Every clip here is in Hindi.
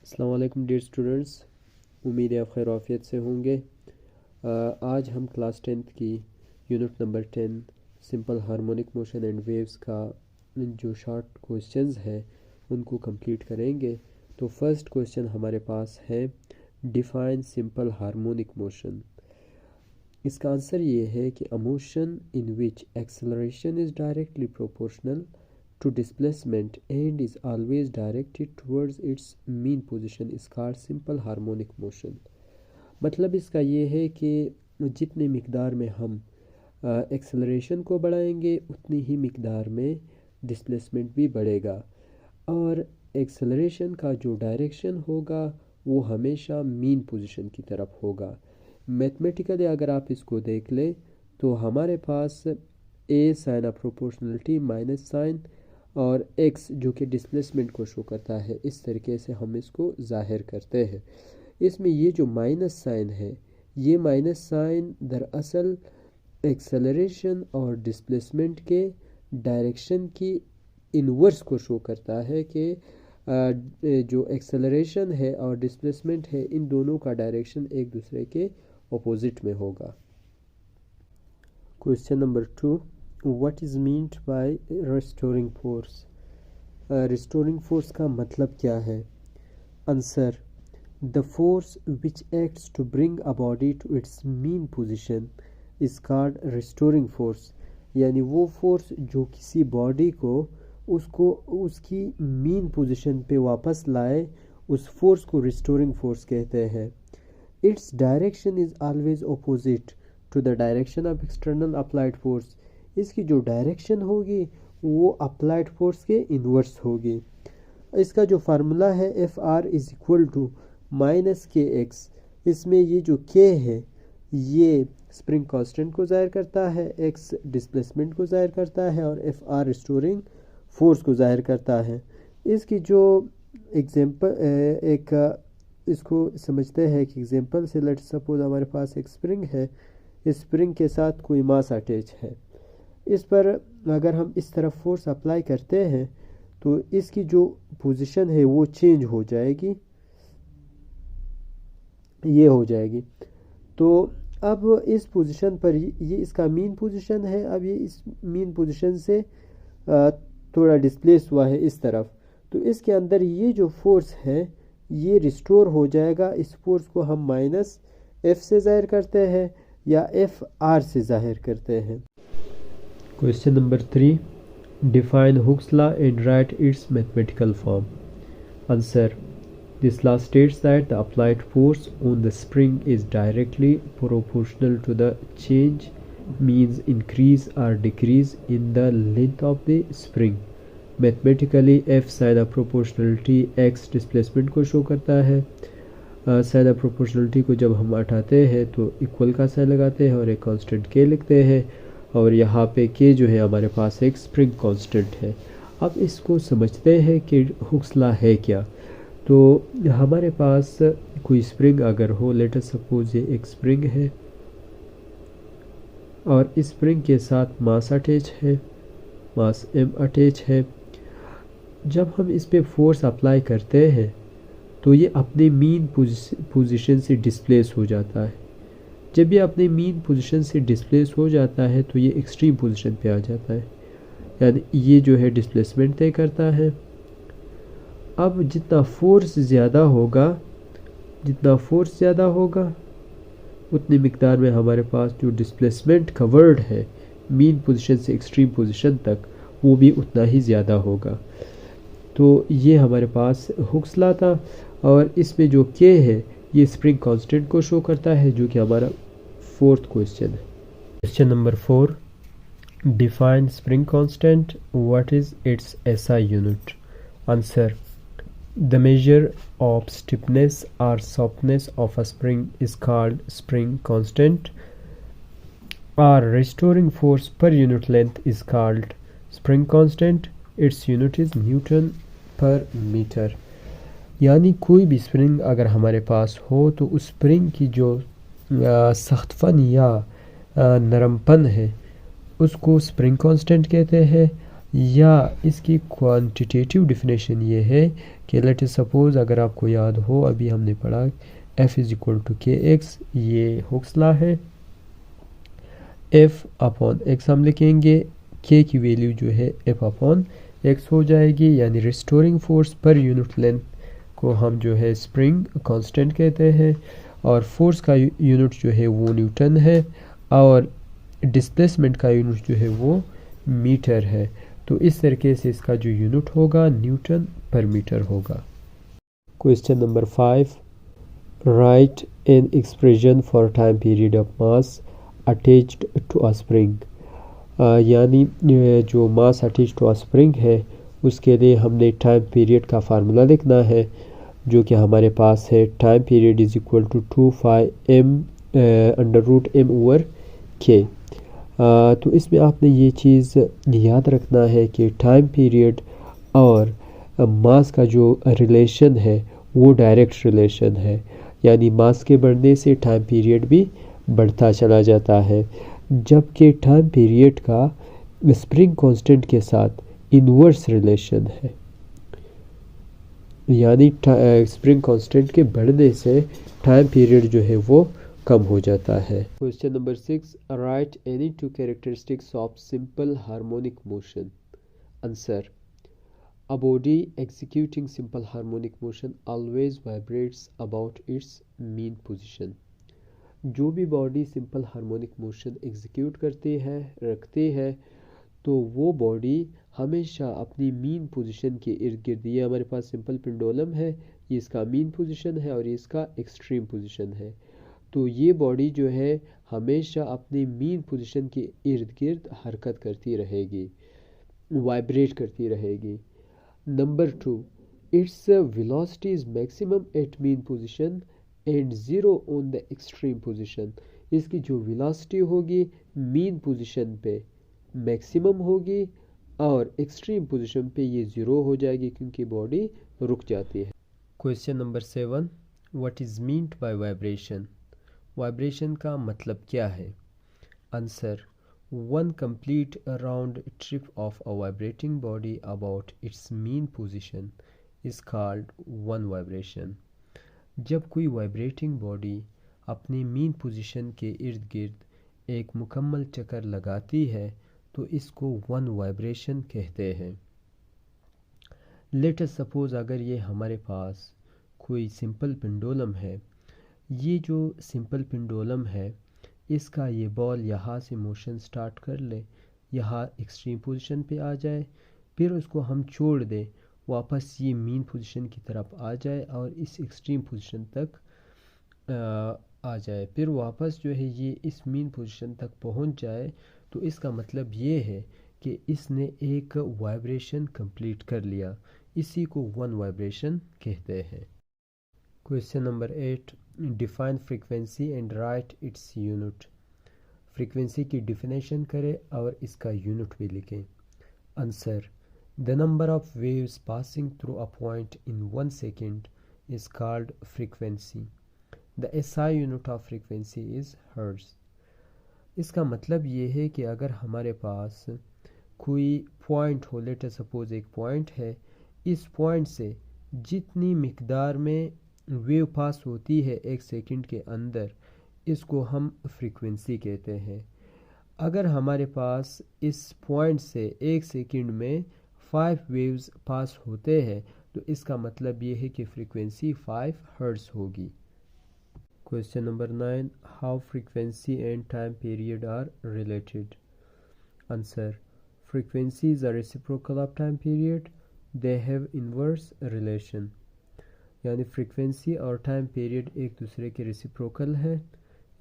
अस्सलाम वालेकुम डियर स्टूडेंट्स, उम्मीद है आप खैर आफियत से होंगे। आज हम क्लास 10th की unit number 10 simple harmonic motion and waves का जो शॉर्ट क्वेश्चंस हैं उनको कंप्लीट करेंगे। तो फर्स्ट क्वेश्चन हमारे पास है डिफाइन सिंपल हार्मोनिक मोशन। इसका आंसर ये है कि a motion in which acceleration is directly proportional to displacement and is always directed towards its mean position is called simple harmonic motion। मतलब इसका ये है कि जितने मिकदार में हम एक्सेलरेशन को बढ़ाएंगे उतनी ही मिकदार में डिस्प्लेसमेंट भी बढ़ेगा, और एक्सेलरेशन का जो डायरेक्शन होगा वो हमेशा मीन पोजीशन की तरफ होगा। मैथमेटिकली अगर आप इसको देख लें तो हमारे पास a sign of proportionality minus sign और x जो कि डिस्प्लेसमेंट को शो करता है, इस तरीके से हम इसको ज़ाहिर करते हैं। इसमें ये जो माइनस साइन है, ये माइनस साइन दरअसल एक्सेलरेशन और डिस्प्लेसमेंट के डायरेक्शन की इन्वर्स को शो करता है कि जो एक्सेलरेशन है और डिस्प्लेसमेंट है इन दोनों का डायरेक्शन एक दूसरे के अपोजिट में होगा। Question number 2, What is meant by restoring force? Restoring force का मतलब क्या है? Answer: The force which acts to bring a body to its mean position is called restoring force। यानी वो फोर्स जो किसी बॉडी को उसको उसकी मीन पोजीशन पे वापस लाए, उस फोर्स को रिस्टोरिंग फोर्स कहते हैं। Its direction is always opposite to the direction of external applied force। इसकी जो डायरेक्शन होगी वो अप्लाइड फोर्स के इन्वर्स होगी। इसका जो फार्मूला है Fr is equal to minus k x. इसमें ये जो K है ये स्प्रिंग कांस्टेंट को ज़ाहिर करता है, X डिस्प्लेसमेंट को ज़ाहिर करता है और Fr रिस्टोरिंग फोर्स को ज़ाहिर करता है। इसकी जो एग्जांपल इसको समझते हैं कि एग्जांपल से लेट सपोज हमारे पास एक स्प्रिंग है, इस स्प्रिंग के साथ कोई मास अटैच है। इस पर अगर हम इस तरफ फोर्स अप्लाई करते हैं तो इसकी जो पोजीशन है वो चेंज हो जाएगी, ये हो जाएगी। तो अब इस पोजीशन पर ये इसका मीन पोजीशन है। अब ये इस मीन पोजीशन से थोड़ा डिस्प्लेस हुआ है इस तरफ, तो इसके अंदर ये जो फोर्स है ये रिस्टोर हो जाएगा। इस फोर्स को हम माइनस F से ज़ाहिर करते हैं या Fr से ज़ाहिर करते हैं। Question number 3, define Hooke's law and write its mathematical form. Answer: This law states that the applied force on the spring is directly proportional to the change, means increase or decrease in the length of the spring. Mathematically F sin of proportionality x displacement को शो करता है। साइन ऑफ प्रोपोर्शनलिटी को जब हम हटाते हैं तो इक्वल का साइन लगाते हैं और एक कांस्टेंट k लिखते हैं, और यहाँ पे k जो है हमारे पास एक स्प्रिंग कांस्टेंट है। अब इसको समझते हैं कि हुक्स लॉ है क्या। तो हमारे पास कोई स्प्रिंग अगर हो, लेट अस सपोज ये एक स्प्रिंग है और इस स्प्रिंग के साथ मास अटैच है, मास m अटैच है। जब हम इस पे फोर्स अप्लाई करते हैं तो ये अपने मीन पोजीशन से डिस्प्लेस हो जाता है। जब ये अपने मीन पोजीशन से डिस्प्लेस हो जाता है तो ये एक्सट्रीम पोजीशन पे आ जाता है, यानी ये जो है डिस्प्लेसमेंट तय करता है। अब जितना फोर्स ज़्यादा होगा उतनी मिकदार में हमारे पास जो डिस्प्लेसमेंट कवर्ड है मीन पोजीशन से एक्सट्रीम पोजीशन तक, वो भी उतना ही ज़्यादा होगा। तो ये हमारे पास हुक्स लॉ था, और इसमें जो K है ये स्प्रिंग कांस्टेंट को शो करता है, जो कि हमारा फोर्थ क्वेश्चन है। Question number 4, define spring constant, what is its SI unit. Answer: the measure of stiffness और softness of a spring is called spring constant, और restoring force per unit length is called spring constant. Its unit is newton per metre. यानी कोई भी स्प्रिंग अगर हमारे पास हो तो उस स्प्रिंग की जो सख्तपन या नरमपन है उसको स्प्रिंग कांस्टेंट कहते हैं, या इसकी क्वांटिटेटिव डेफिनेशन ये है कि लेट अस सपोज, अगर आपको याद हो अभी हमने पढ़ा f इज इक्वल टू के एक्स, ये हुक्स लॉ है। f अपॉन x हम लिखेंगे, k की वैल्यू जो है f अपॉन x हो जाएगी, यानी restoring force per unit length को हम जो है स्प्रिंग कांस्टेंट कहते हैं, और फोर्स का यूनिट जो है वो न्यूटन है, और डिस्प्लेसमेंट का यूनिट जो है वो मीटर है। तो इस तरीके से इसका जो यूनिट होगा न्यूटन पर मीटर होगा। Question number 5, write an expression for time period of mass attached to a spring. यानी जो mass attach to a spring है उसके लिए हमने टाइम पीरियड का फार्मूला लिखना है, जो कि हमारे पास है time period is equal to 2πm under root m over k। तो इसमें आपने ये चीज़ याद रखना है कि टाइम पीरियड और मास का जो रिलेशन है वो डायरेक्ट रिलेशन है, यानी मास के बढ़ने से टाइम पीरियड भी बढ़ता चला जाता है, जबकि टाइम पीरियड का स्प्रिंग कांस्टेंट के साथ इन्वर्स रिलेशन है, यानी स्प्रिंग कांस्टेंट के बढ़ने से टाइम पीरियड जो है वो कम हो जाता है। Question number 6, right any two characteristics of simple harmonic motion. Answer, a body executing simple harmonic motion always vibrates about its mean position। जो भी body simple harmonic motion execute करती है, रखती है, तो वो बॉडी हमेशा अपनी मीन पोजीशन के इर्द गिर्द, ये हमारे पास सिंपल पेंडुलम है, ये इसका मीन पोजीशन है और ये इसका एक्सट्रीम पोजीशन है, तो ये बॉडी जो है हमेशा अपनी मीन पोजीशन के इर्द गिर्द हरकत करती रहेगी, वाइब्रेट करती रहेगी। Number 2, its velocity is maximum at mean position and zero on the extreme position. इसकी जो वेलोसिटी होगी मीन पोजीशन पे मैक्सिमम होगी और एक्सट्रीम पोजीशन पे ये ज़ीरो हो जाएगी, क्योंकि बॉडी रुक जाती है। Question number 7, what is meant by vibration. Vibration का मतलब क्या है। Answer, one complete round trip of a vibrating body about it's mean position is called one vibration. जब कोई वाइब्रेटिंग बॉडी अपनी मीन पोजीशन के इर्द गिर्द एक मुकम्मल चक्कर लगाती है तो इसको वन वाइब्रेशन कहते हैं। लेट अस सपोज, अगर ये हमारे पास कोई सिंपल पेंडुलम है, ये जो सिंपल पेंडुलम है इसका ये बॉल यहाँ से मोशन स्टार्ट कर ले, यहाँ एक्सट्रीम पोजीशन पे आ जाए, फिर उसको हम छोड़ दें, वापस ये मीन पोजीशन की तरफ आ जाए और इस एक्सट्रीम पोजीशन तक आ जाए, फिर वापस जो है ये इस मीन पोजीशन तक पहुंच जाए, तो इसका मतलब ये है कि इसने एक वाइब्रेशन कंप्लीट कर लिया, इसी को वन वाइब्रेशन कहते हैं। Question number 8, define frequency and right its unit. Frequency की डिफिनेशन करें और इसका यूनिट भी लिखें। Answer, the number of waves passing through a point in 1 second is called frequency. The SI unit of frequency is hertz. इसका मतलब ये है कि अगर हमारे पास कोई पॉइंट हो, लेट अस सपोज एक पॉइंट है, इस पॉइंट से जितनी मिकदार में वेव पास होती है 1 सेकंड के अंदर, इसको हम फ्रीक्वेंसी कहते हैं। अगर हमारे पास इस पॉइंट से 1 सेकंड में 5 वेव्स पास होते हैं तो इसका मतलब ये है कि फ्रीक्वेंसी 5 हर्ट्ज होगी। Question number 9, how frequency and time period are related. Answer, frequency is a reciprocal of time period, they have inverse relation. यानी फ्रीक्वेंसी और टाइम पीरियड एक दूसरे के रेसिप्रोकल है,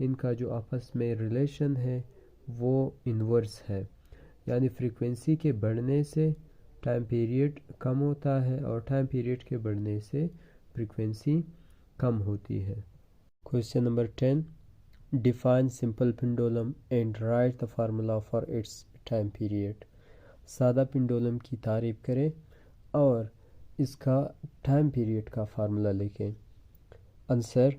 इनका जो आपस में रिलेशन है वो इन्वर्स है, यानी फ्रीक्वेंसी के बढ़ने से टाइम पीरियड कम होता है और टाइम पीरियड के बढ़ने से फ्रीक्वेंसी कम होती है। Question number 10, define simple pendulum and right the formula for its time period. सादा पेंडुलम की तारीफ करें और इसका टाइम पीरियड का फार्मूला लिखें। Answer,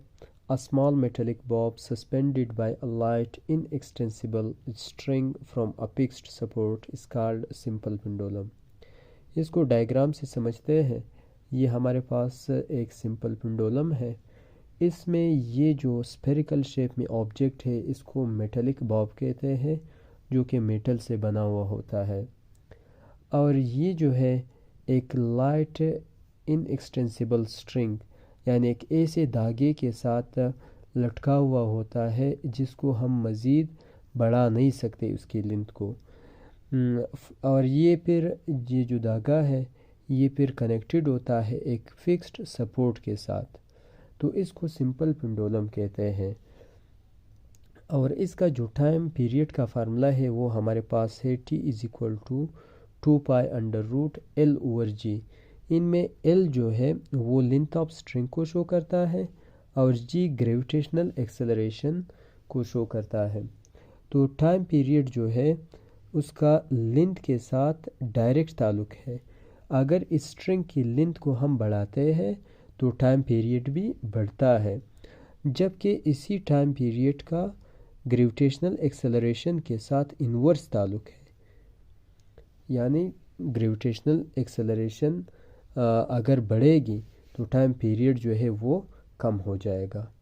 a small metallic bob suspended by a light inextensible string from a fixed support is called simple pendulum। इसको डायग्राम से समझते हैं। ये हमारे पास एक सिंपल पेंडुलम है। इसमें ये जो स्फेरिकल शेप में ऑब्जेक्ट है इसको मेटेलिक बॉब कहते हैं, जो कि मेटल से बना हुआ होता है। और ये जो है एक लाइट इनएक्सटेंसिबल स्ट्रिंग यानी एक ऐसे धागे के साथ लटका हुआ होता है जिसको हम मज़ीद बढ़ा नहीं सकते उसकी लेंथ को। और ये जो धागा है ये फिर कनेक्टेड होता है एक फिक्स्ड सपोर्ट के साथ, तो इसको सिंपल पेंडुलम कहते हैं। और इसका जो टाइम पीरियड का फार्मूला है वो हमारे पास है T=2π√L/G। इनमें L जो है वो लेंथ ऑफ स्ट्रिंग को शो करता है और G ग्रेविटेशनल एक्सेलरेशन को शो करता है। तो टाइम पीरियड जो है उसका लेंथ के साथ डायरेक्ट ताल्लुक़ है। अगर इस स्ट्रिंग की लेंथ को हम बढ़ाते हैं तो टाइम पीरियड भी बढ़ता है, जबकि इसी टाइम पीरियड का ग्रेविटेशनल एक्सेलरेशन के साथ इन्वर्स ताल्लुक़ है। यानी ग्रेविटेशनल एक्सेलरेशन अगर बढ़ेगी तो टाइम पीरियड जो है वो कम हो जाएगा।